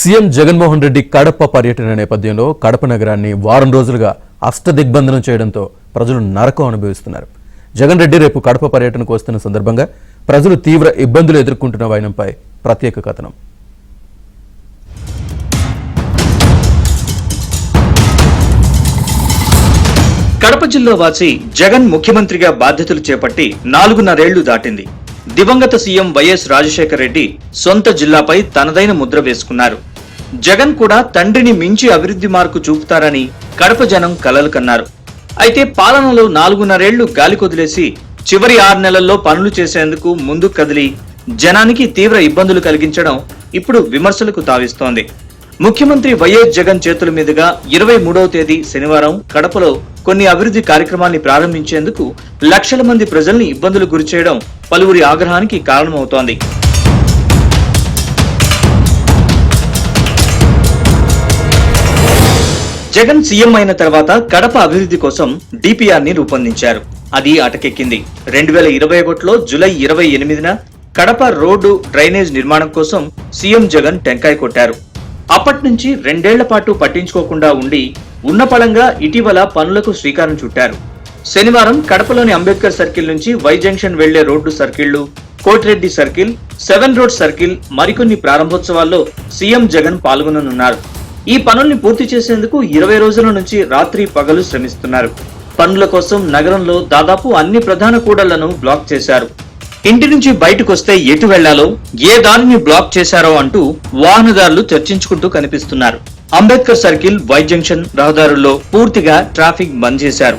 CM Jaganmohan Reddy Kadapa పర్యటన నేపథ్యంలో కడప నగరాన్ని వారం రోజులుగా అష్టదిగ్బంధనం చేయడంతో ప్రజలు నరకం అనుభవిస్తున్నారు. జగన్ రెడ్డి రేపు కడప పర్యటనకు వస్తున్న సందర్భంగా ప్రజలు తీవ్ర ఇబ్బందులు ఎదుర్కొంటున్న వైనంపై ప్రత్యేక కథనం. కడప జిల్లా వాసి జగన్ ముఖ్యమంత్రిగా బాధ్యతలు చేపట్టి 4.5 ఏళ్లు దాటింది. దివంగత సీఎం వైఎస్ రాజశేఖర రెడ్డి సొంత జిల్లాపై తనదైన ముద్ర వేసుకున్నారు. జగన్ కూడా తండ్రిని మించి అభివృద్ధి మార్కు చూపుతారని కడప జనం కలలు కన్నారు. అయితే పాలనలో 4.5 ఏళ్లు గాలి కొదిలేసి చివరి 6 నెలల్లో పనులు చేసేందుకు ముందుకు కదిలి జనానికి తీవ్ర ఇబ్బందులు కలిగించడం ఇప్పుడు విమర్శలకు తావిస్తోంది. ముఖ్యమంత్రి వైఎస్ జగన్ చేతుల మీదుగా 23వ తేదీ శనివారం కడపలో కొన్ని అభివృద్ధి కార్యక్రమాన్ని ప్రారంభించేందుకు లక్షల మంది ప్రజల్ని ఇబ్బందులు గురిచేయడం పలువురి ఆగ్రహానికి కారణమవుతోంది. జగన్ సీఎం అయిన తర్వాత కడప అభివృద్ధి కోసం డిపిఆర్ ని రూపొందించారు. అది అటకెక్కింది. 2021లో జూలై 28న కడప రోడ్డు డ్రైనేజ్ నిర్మాణం కోసం సీఎం జగన్ టెంకాయ కొట్టారు. అప్పటి నుంచి 2 ఏళ్ల పాటు పట్టించుకోకుండా ఉండి ఉన్నపళంగా ఇటీవల పనులకు శ్రీకారం చుట్టారు. శనివారం కడపలోని అంబేద్కర్ సర్కిల్ నుంచి వై జంక్షన్ వెళ్లే రోడ్డు సర్కిళ్లు, కోటిరెడ్డి సర్కిల్, 7 రోడ్ సర్కిల్ మరికొన్ని ప్రారంభోత్సవాల్లో సీఎం జగన్ పాల్గొననున్నారు. ఈ పనుల్ని పూర్తి చేసేందుకు 20 రోజుల నుంచి రాత్రి పగలు శ్రమిస్తున్నారు. పనుల కోసం నగరంలో దాదాపు అన్ని ప్రధాన కూడళ్లను బ్లాక్ చేశారు. ఇంటి నుంచి బయటకొస్తే ఎటు వెళ్లాలో, ఏ దారిని బ్లాక్ చేశారో అంటూ వాహనదారులు చర్చించుకుంటూ కనిపిస్తున్నారు. అంబేద్కర్ సర్కిల్, వై జంక్షన్ రహదారుల్లో పూర్తిగా ట్రాఫిక్ బంద్ చేశారు.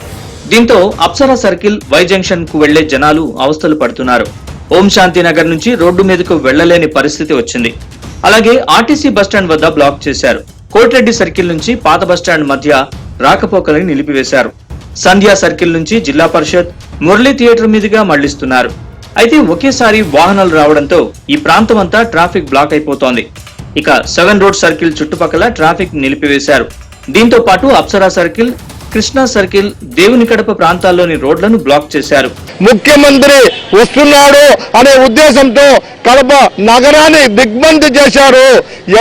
దీంతో అప్సరా సర్కిల్, వై జంక్షన్ కు వెళ్లే జనాలు అవస్థలు పడుతున్నారు. ఓం శాంతి నగర్ నుంచి రోడ్డు మీదకు వెళ్లలేని పరిస్థితి వచ్చింది. అలాగే ఆర్టీసీ బస్టాండ్ వద్ద బ్లాక్ చేశారు. కోటిరెడ్డి సర్కిల్ నుంచి పాత బస్టాండ్ మధ్య రాకపోకలని నిలిపివేశారు. సంధ్యా సర్కిల్ నుంచి జిల్లా పరిషత్, మురళీ థియేటర్ మీదుగా మళ్లిస్తున్నారు. అయితే ఒకేసారి వాహనాలు రావడంతో ఈ ప్రాంతం అంతా ట్రాఫిక్ బ్లాక్ అయిపోతోంది. ఇక 7 రోడ్ సర్కిల్ చుట్టుపక్కల ట్రాఫిక్ నిలిపివేశారు. దీంతో పాటు అప్సరా సర్కిల్, కృష్ణా సర్కిల్, దేవుని కడప ప్రాంతాల్లోని రోడ్లను బ్లాక్ చేశారు. ముఖ్యమంత్రి వస్తున్నాడు అనే ఉద్దేశంతో కడప నగరాన్ని దిగ్బంధి చేశారు.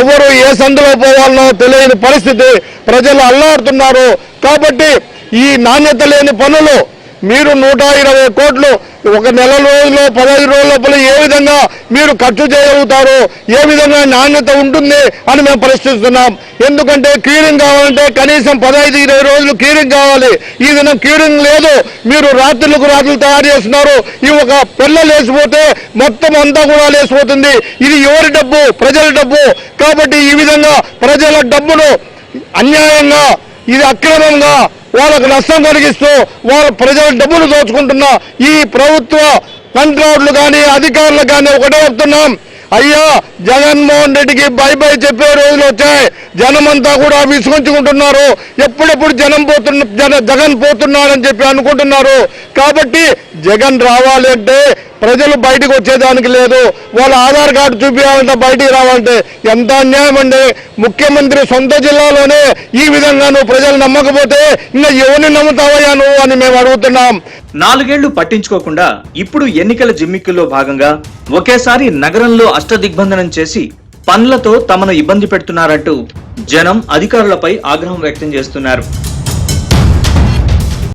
ఎవరు ఏ సందులో పోవాలనో తెలియని పరిస్థితి, ప్రజలు అల్లాడుతున్నారు. కాబట్టి ఈ నాణ్యత లేని పనులు మీరు 120 కోట్లు ఒక నెల రోజుల్లో 15 రోజుల లోపల ఏ విధంగా మీరు ఖర్చు చేయగలుగుతారు, ఏ విధంగా నాణ్యత ఉంటుంది అని మేము ప్రశ్నిస్తున్నాం. ఎందుకంటే క్యూరింగ్ కావాలంటే కనీసం 15-20 రోజులు క్యూరింగ్ కావాలి. ఈ దినం క్యూరింగ్ లేదు. మీరు రాత్రులకు రాత్రులు తయారు చేస్తున్నారు. ఈ ఒక పిల్ల లేచిపోతే మొత్తం అంతా కూడా లేచిపోతుంది. ఇది ఎవరి డబ్బు? ప్రజల డబ్బు. కాబట్టి ఈ విధంగా ప్రజల డబ్బును అన్యాయంగా, ఇది అక్రమంగా వాళ్ళకు నష్టం కలిగిస్తూ వాళ్ళ ప్రజల డబ్బులు దోచుకుంటున్న ఈ ప్రభుత్వ కంట్రోలర్లు కానీ అధికారులు కానీ ఒకటే చెప్తున్నాం, అయ్యా జగన్మోహన్ రెడ్డికి బై బై చెప్పే రోజులు వచ్చాయి. జనమంతా కూడా విసుగుంచుకుంటున్నారు. ఎప్పుడెప్పుడు జగన్ పోతున్నారని చెప్పి అనుకుంటున్నారు. కాబట్టి జగన్ రావాలి అంటే ప్రజలు బయటకు వచ్చేదానికి లేదు. వాళ్ళ ఆధార్ కార్డు చూపించాలంటే బయటికి రావాలంటే ఎంత అన్యాయం అండి. ముఖ్యమంత్రి సొంత జిల్లాలోనే ఈ విధంగా నువ్వు ప్రజలు నమ్మకపోతే ఇంకా ఎవరిని నమ్ముతావయ్యా నువ్వు అని మేము అడుగుతున్నాం. 4 ఏళ్లు పట్టించుకోకుండా ఇప్పుడు ఎన్నికల జిమ్మిక్కుల్లో భాగంగా ఒకేసారి నగరంలో అష్టదిగ్బంధనం చేసి పనులతో తమను ఇబ్బంది పెడుతున్నారంటూ జనం అధికారులపై ఆగ్రహం వ్యక్తం చేస్తున్నారు.